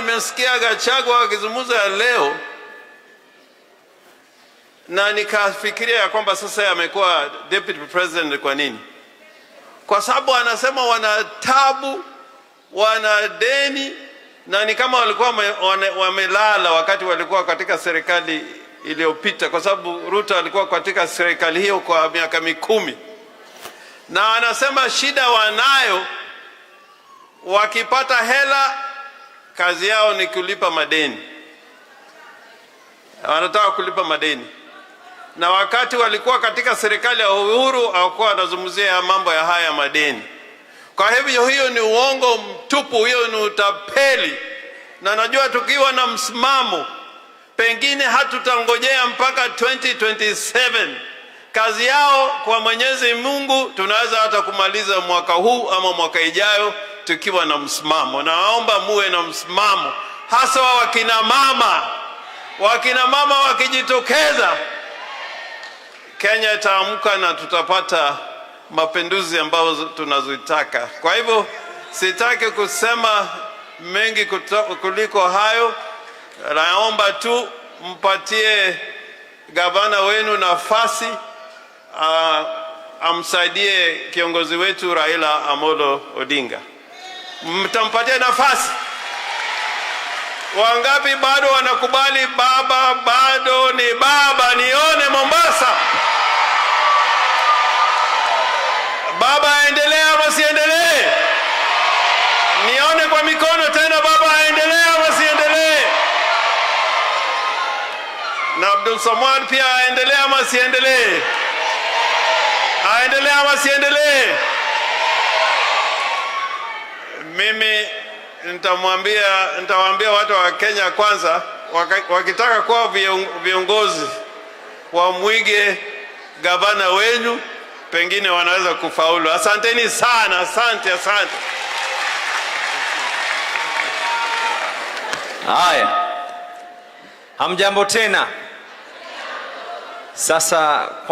nimesikia Gachagua akizungumza leo na nikafikiria ya kwamba sasa amekuwa deputy president. Kwa nini? Kwa sababu anasema wana tabu, wana deni, na ni kama walikuwa wamelala wakati walikuwa katika serikali iliyopita, kwa sababu Ruto alikuwa katika serikali hiyo kwa miaka 10. Na anasema shida wanayo, wakipata hela kazi yao ni kulipa madeni. Wanataka kulipa madeni. Na wakati walikuwa katika serikali ya Uhuru hawakuwa wanazungumzia mambo ya haya madeni. Kwa hivyo hiyo ni uongo mtupu, hiyo ni utapeli. Na najua tukiwa na msimamo, pengine hatutangojea mpaka 2027. Kazi yao kwa Mwenyezi Mungu tunaweza hata kumaliza mwaka huu ama mwaka ijayo tukiwa na msimamo. Naomba muwe na msimamo, hasa wakina mama. Wakina mama wakijitokeza, Kenya itaamka na tutapata mapinduzi ambayo tunazotaka. Kwa hivyo sitaki kusema mengi kuliko hayo. Naomba tu mpatie gavana wenu nafasi, amsaidie kiongozi wetu Raila Amolo Odinga. Mtampatia nafasi? Wangapi bado wanakubali baba bado ni baba? Nione Mombasa. Baba aendelee ama siendelee? Nione kwa mikono tena, baba aendelee ama siendelee? Na Abdul Samad pia aendelee ama siendelee? Aendelee ama siendelee? Mimi nitawaambia watu wa Kenya kwanza, wakitaka kuwa viongozi wamwige gavana wenu, pengine wanaweza kufaulu. Asanteni sana, asante. Haya, hamjambo tena. Sasa